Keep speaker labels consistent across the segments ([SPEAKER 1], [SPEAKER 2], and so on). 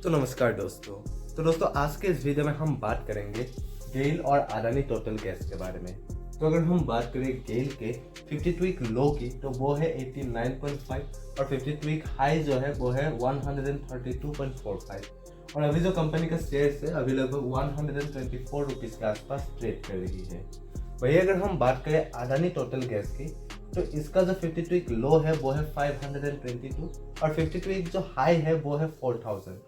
[SPEAKER 1] तो नमस्कार दोस्तों। आज के इस वीडियो में हम बात करेंगे गेल और अडानी टोटल गैस के बारे में। तो अगर हम बात करें गेल के 52 वीक लो की तो वो है 89.5 और 52 वीक हाई जो है वो है 132.45 और अभी जो कंपनी का शेयर है अभी लगभग 124 रुपीज़ के आसपास ट्रेड कर रही है। वही अगर हम बात करें अडानी टोटल गैस की तो इसका जो 52 वीक लो है वो है 522 और 52 वीक जो हाई है वो है 4000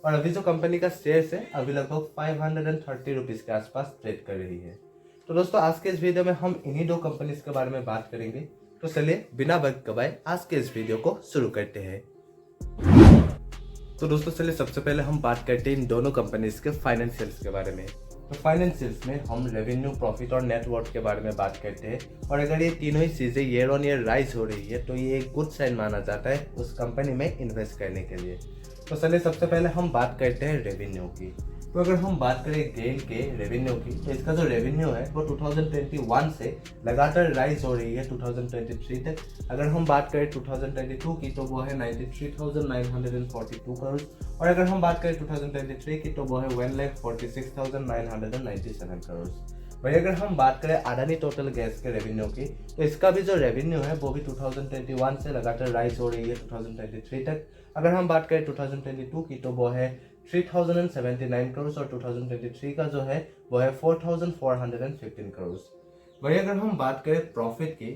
[SPEAKER 1] और अभी जो कंपनी का शेयर है अभी लगभग 530 रुपीज़ के आसपास ट्रेड कर रही है। तो दोस्तों आज के इस वीडियो में हम इन्हीं दो कंपनीज के बारे में बात करेंगे। तो चलिए बिना वक्त गवाए आज के इस वीडियो को शुरू करते हैं। तो दोस्तों चलिए सबसे पहले हम बात करते हैं इन दोनों कंपनीज के फाइनेंशियल्स के बारे में। तो फाइनेंशियल्स में हम रेवेन्यू, प्रॉफिट और नेटवर्थ के बारे में बात करते हैं और अगर ये तीनों ही चीज़ें ईयर ऑन ईयर राइज हो रही है तो ये एक गुड साइन माना जाता है उस कंपनी में इन्वेस्ट करने के लिए। तो चलिए सबसे पहले हम बात करते हैं रेवेन्यू की। तो अगर हम बात करें गेल के रेवेन्यू की तो इसका जो रेवेन्यू है वो 2021 से लगातार राइज हो रही है 2023 तक। अगर हम बात करें 2022 की तो वो है 93,942 करोड़ और अगर हम बात करें 2023 की तो वो है 1,46,997 करोड़। वही अगर हम बात करें अडानी टोटल गैस के रेवेन्यू की तो इसका भी जो रेवेन्यू है वो भी 2021 से लगातार राइज हो रही है 2023 तक। अगर हम बात करें 2022 की तो वो है 3,079 करोड़ और 2023 का जो है वो है 4,415 करोड़। वही अगर हम बात करें प्रॉफिट की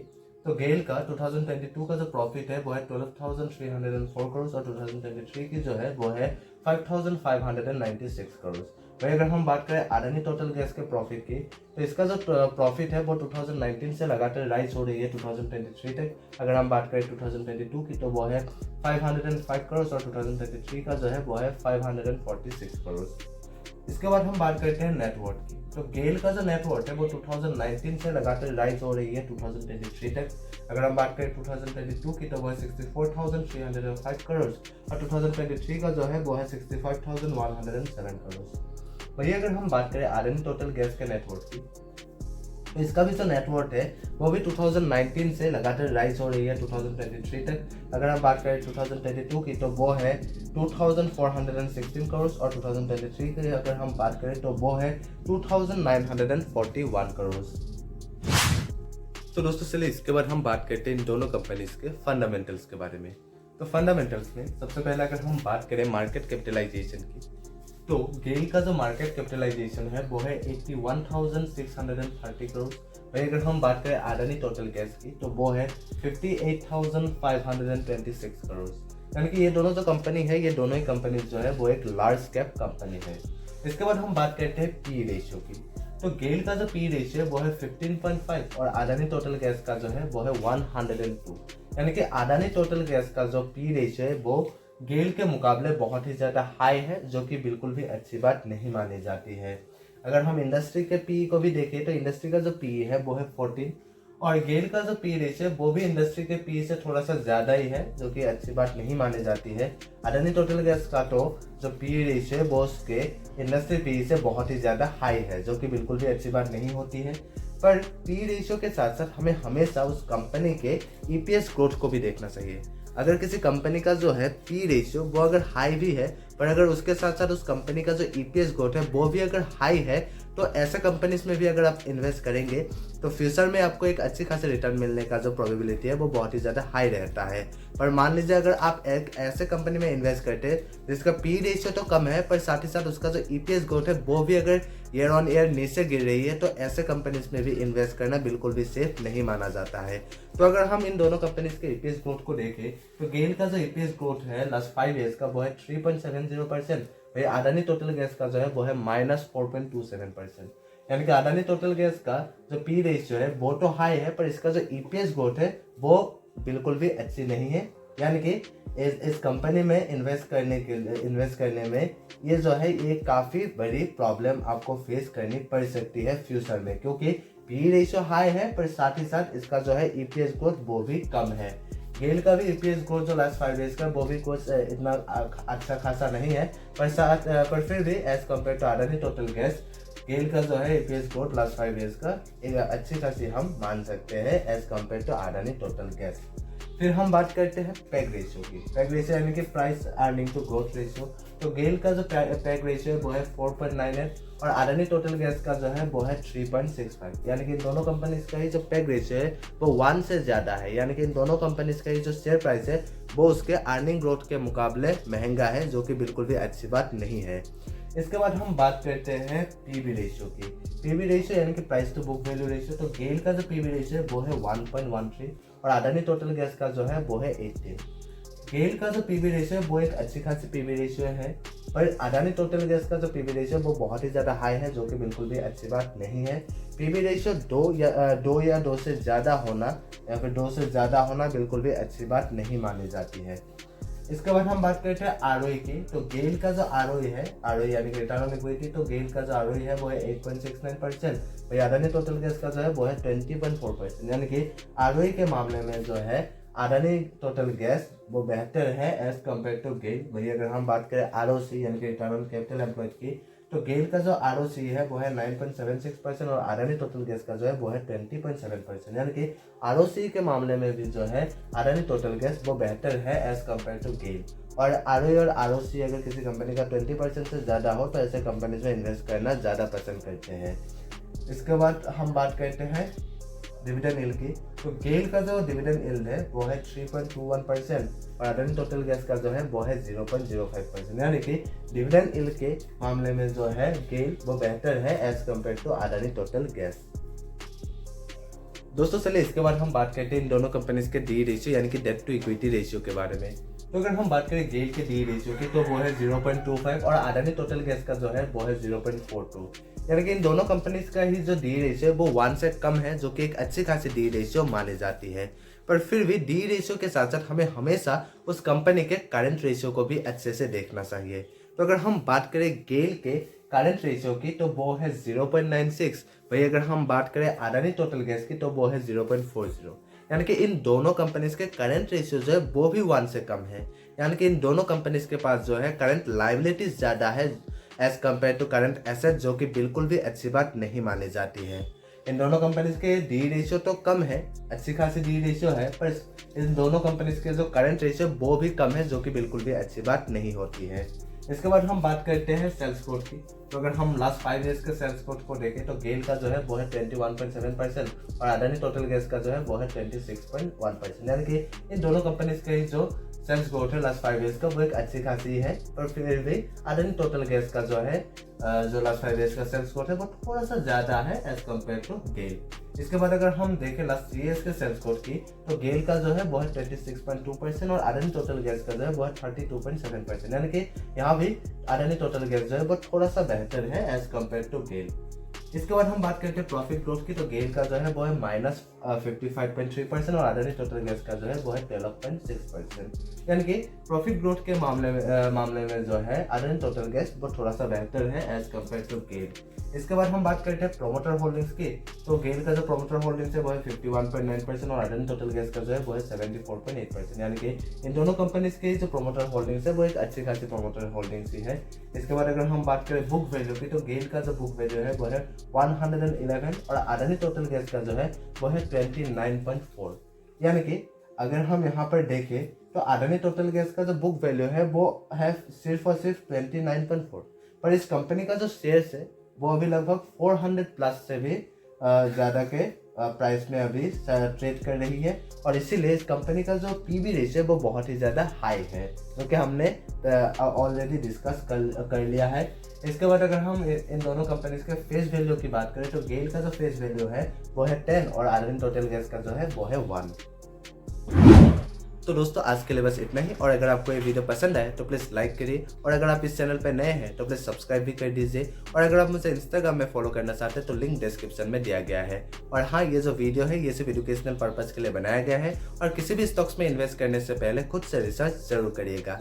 [SPEAKER 1] तो गेल का 2022 का जो प्रॉफिट है वो है 12,304 करोड़ और 2023 की जो है वो है 5,596 करोड़। वही अगर हम बात करें अडानी टोटल गैस के प्रॉफिट की तो इसका जो प्रॉफिट है वो 2019 से लगातार राइज हो रही है 2023 तक। अगर हम बात करें 2022 की तो वो है 505 करोड़ और 2023 का जो है वो है 546 करोड़। इसके बाद हम बात करते हैं नेटवर्थ की। तो गेल का जो नेटवर्थ है वो 2019 से लगातार राइज हो रही है 2023 तक। अगर हम बात करें 2022 की तो वो है 64,305 करोड़ और 2023 का जो है वो है 65,107 करोड़। वही अगर हम बात करें अडानी टोटल गैस के नेटवर्थ की तो इसका भी जो नेटवर्थ है वो भी 2019 से लगातार राइज हो रही है 2023 तक। अगर हम बात करें 2022 की तो वो है 2,416 करोड़ और 2023 की अगर हम बात करें तो वो है 2,941 करोड़। तो दोस्तों चलिए इसके बाद हम बात करते हैं इन दोनों कंपनीज के फंडामेंटल्स के बारे में। तो फंडामेंटल्स में सबसे पहले अगर हम बात करें मार्केट कैपिटलाइजेशन की तो गेल का जो मार्केट कैपिटलाइजेशन है वो है 81,630 करोड़। वही अगर हम बात करें अडानी टोटल गैस की तो वो है 58,526 करोड़। यानी कि ये दोनों जो कंपनी है ये दोनों ही कंपनी जो है वो एक लार्ज कैप कंपनी है। इसके बाद हम बात करते हैं पी रेशियो की। तो गेल का जो पी रेशियो है वो है 15.5 और अडानी टोटल गैस का जो है वो है 102। यानी कि अडानी टोटल गैस का जो पी रेशियो है वो गेल के मुकाबले बहुत ही ज़्यादा हाई है, जो कि बिल्कुल भी अच्छी बात नहीं मानी जाती है। अगर हम इंडस्ट्री के पी को भी देखें तो इंडस्ट्री का जो पी है वो है 14 और गेल का जो पी रेशियो है वो भी इंडस्ट्री के पी से थोड़ा सा ज़्यादा ही है, जो कि अच्छी बात नहीं मानी जाती है। अडानी टोटल गैस का तो जो पी रेशियो है वो उसके इंडस्ट्री पी से बहुत ही ज़्यादा हाई है, जो कि बिल्कुल भी अच्छी बात नहीं होती है। पर पी रेशियो के साथ साथ हमें हमेशा उस कंपनी के ईपीएस ग्रोथ को भी देखना चाहिए। अगर किसी कंपनी का जो है पी रेशियो वो अगर हाई भी है पर अगर उसके साथ साथ उस कंपनी का जो ईपीएस ग्रोथ है वो भी अगर हाई है तो ऐसे कंपनीज में भी अगर आप इन्वेस्ट करेंगे तो फ्यूचर में आपको एक अच्छी खासी रिटर्न मिलने का जो प्रोबेबिलिटी है वो बहुत ही ज़्यादा हाई रहता है। पर मान लीजिए अगर आप एक ऐसे कंपनी में इन्वेस्ट करते हैं जिसका पी रेशियो तो कम है पर साथ ही साथ उसका जो ईपीएस ग्रोथ है वो भी अगर ईयर ऑन ईयर नीचे गिर रही है तो ऐसे कंपनीज में भी इन्वेस्ट करना बिल्कुल भी सेफ नहीं माना जाता है। तो अगर हम इन दोनों कंपनीज के ईपीएस ग्रोथ को देखें तो गेल का जो ईपीएस ग्रोथ है लास्ट 5 ईयर्स का वो है 3.70%। वही अडानी टोटल गैस का जो है वो है -4.27%। यानी कि अडानी टोटल गैस का जो पी रेशियो है वो तो हाई है पर इसका जो ईपीएस ग्रोथ है वो बिल्कुल भी अच्छी नहीं है। यानी कि इस कंपनी में इन्वेस्ट करने में ये जो है ये काफ़ी बड़ी प्रॉब्लम आपको फेस करनी पड़ सकती है फ्यूचर में, क्योंकि पी रेशियो हाई है पर साथ ही साथ इसका जो है ईपीएस ग्रोथ वो भी कम है। गेल का भी ईपीएस ग्रोथ जो लास्ट 5 ईयर्स का वो भी कुछ इतना अच्छा खासा नहीं है पर फिर भी as compare to Adani total gas GAIL का जो है ईपीएस ग्रोथ लास्ट 5 ईयर्स का एक अच्छी खासी हम मान सकते हैं as compare to Adani total gas. फिर हम बात करते हैं पैग रेशियो की। पैग रेशियो यानी कि price earning to growth ratio. तो गेल का जो पैग रेशियो है वो है 4.98 और अडानी टोटल गैस का जो है वो है 3.65। यानी कि इन दोनों कंपनीज का ही जो पैग रेशियो है वो 1 से ज़्यादा है। यानी कि इन दोनों कंपनीज का ही जो शेयर प्राइस है वो उसके अर्निंग ग्रोथ के मुकाबले महंगा है, जो कि बिल्कुल भी अच्छी बात नहीं है। इसके बाद हम बात करते हैं पीबी रेशियो की। पीबी रेशियो यानी कि price to book value ratio. तो गेल का जो पीबी रेशियो है वो है 1.13 और अडानी टोटल गैस का जो है वो है 18। गेल का जो पीबी रेशियो है वो एक अच्छी खासी पीबी रेशियो है, पर अडानी टोटल गैस का जो पीबी रेशियो है वो बहुत ही ज़्यादा हाई है, जो कि बिल्कुल भी अच्छी बात नहीं है। पीबी रेशियो 2 से ज़्यादा होना या फिर 2 से ज़्यादा होना बिल्कुल भी अच्छी बात नहीं मानी जाती है। इसके बाद हम बात करते हैं आरओई की। तो गेल का जो आरओई है, आरओई यानी कि रिटर्न ऑन इक्विटी, तो गेल का जो आरओई है वो है 8.69%। भाई अडानी टोटल गैस का जो है वो है 20.4%। यानी कि आरओई के मामले में जो है अडानी टोटल गैस वो बेहतर है एज कम्पेयर टू गेल। वही अगर हम बात करें आरओसी यानी कि रिटर्न ऑन कैपिटल एम्प्लॉयड की, तो गेल का जो आरओसी है वो है 9.76% और अडानी टोटल गैस का जो है वो है 20.7%। यानी कि आरओसी के मामले में भी जो है अडानी टोटल गैस वो बेहतर है एज कम्पेयर टू गेल। और आरओई और आरओसी अगर किसी कंपनी का 20% से ज़्यादा हो तो ऐसे कंपनीज में इन्वेस्ट करना ज़्यादा पसंद करते हैं। इसके बाद हम बात करते हैं डिविडेंड यील्ड की। तो गेल का जो डिविडेंड यील्ड है वो है 3.21% और अडानी टोटल गैस का जो है वो है 0.05%। यानी कि डिविडेंड यील्ड के मामले में जो है गेल वो बेहतर है as compare to Adani total gas. दोस्तों चलिए इसके बाद हम बात करते हैं इन दोनों कंपनीज के डी रेशियो यानी कि डेट टू इक्विटी रेशियो के बारे में। तो अगर हम बात करें गेल के डी रेशियो की तो वो है 0.25 और अडानी टोटल गैस का जो है वो है 0.42। यानी कि इन दोनों कंपनीज का ही जो डी रेशियो है वो 1 से कम है, जो कि एक अच्छी खासी डी रेशियो मानी जाती है। पर फिर भी डी रेशियो के साथ साथ हमें हमेशा उस कंपनी के करंट रेशियो को भी अच्छे से देखना चाहिए। तो अगर हम बात करें गेल के करंट रेशियो की तो वो है 0.96। वही अगर हम बात करें अडानी टोटल गैस की तो वो है 0.40। यानी कि इन दोनों कंपनीज के करंट रेशियो जो है वो भी 1 से कम है। यानी कि इन दोनों कंपनीज के पास जो है करंट लायबिलिटीज ज़्यादा है as compare to current asset, जो कि बिल्कुल भी अच्छी बात नहीं मानी जाती है। इन दोनों कंपनीज के डी रेशियो तो कम है, अच्छी खासी डी रेशियो है, पर इन दोनों कंपनीज के जो करंट रेशियो वो भी कम है, जो कि बिल्कुल भी अच्छी बात नहीं होती है। इसके बाद हम बात करते हैं सेल्स ग्रोथ की। तो अगर हम लास्ट 5 ईयर्स के सेल्स ग्रोथ को देखें तो गेल का जो है वो है 21.7% और अडानी टोटल गैस का जो है वो है 26.1%। यानी कि इन दोनों कंपनीज के जो सेल्स ग्रोथ है लास्ट 5 ईयर्स का वो एक अच्छी खासी है, पर फिर भी अडानी टोटल गैस का जो है जो लास्ट 5 ईयर्स का सेल्स ग्रोथ है वो थोड़ा सा ज़्यादा है एज कम्पेयर टू गेल। इसके बाद अगर हम देखें लास्ट 3 ईयर्स के सेल्स ग्रोथ की तो गेल का जो है वो है 26.2% और अडानी टोटल गैस का जो है वो है 32.7%। यानी कि यहाँ भी अडानी टोटल गैस जो है वो थोड़ा सा बेहतर है एज कम्पेयर टू गेल। इसके बाद हम बात करते हैं प्रॉफिट ग्रोथ की। तो गेल का जो है वो है -55.3% और अडानी टोटल गैस का जो है वो है 12.6%। यानी कि प्रॉफिट ग्रोथ के मामले में जो है अडानी टोटल गैस वो थोड़ा सा बेहतर है एज कम्पेयर टू गेल। इसके बाद हम बात करते हैं प्रोमोटर होल्डिंग्स की। तो गेल का जो प्रोमोटर होल्डिंग्स है वो है 51.9% और अडानी टोटल गैस का जो है वो है 74.8%। यानी कि इन दोनों कंपनीज की जो प्रोमोटर होल्डिंग्स है वो एक अच्छी खासी प्रोमोटर होल्डिंग्स ही है। इसके बाद अगर हम बात करें बुक वैल्यू की तो गेल का जो बुक वैल्यू है वो है 111 और अडानी टोटल गैस का जो है वो है 29.4। यानी कि अगर हम यहाँ पर देखें तो अडानी टोटल गैस का जो बुक वैल्यू है वो है सिर्फ और सिर्फ 29.4, पर इस कंपनी का जो शेयर्स है वो अभी लगभग 400 प्लस से भी ज़्यादा के प्राइस में अभी ट्रेड कर रही है और इसीलिए इस कंपनी का जो पीबी रेशियो है वो बहुत ही ज़्यादा हाई है, क्योंकि हमने ऑलरेडी डिस्कस कर लिया है। इसके बाद अगर हम इन दोनों कंपनीज के फेस वैल्यू की बात करें तो गेल का जो फेस वैल्यू है वो है 10 और अडानी टोटल गैस का जो है वो है 1। तो दोस्तों आज के लिए बस इतना ही, और अगर आपको ये वीडियो पसंद आए तो प्लीज़ लाइक करिए, और अगर आप इस चैनल पर नए हैं तो प्लीज़ सब्सक्राइब भी कर दीजिए, और अगर आप मुझे इंस्टाग्राम में फॉलो करना चाहते हैं तो लिंक डिस्क्रिप्शन में दिया गया है। और हाँ, ये जो वीडियो है ये सिर्फ एजुकेशनल पर्पज़ के लिए बनाया गया है और किसी भी स्टॉक्स में इन्वेस्ट करने से पहले खुद से रिसर्च जरूर करिएगा।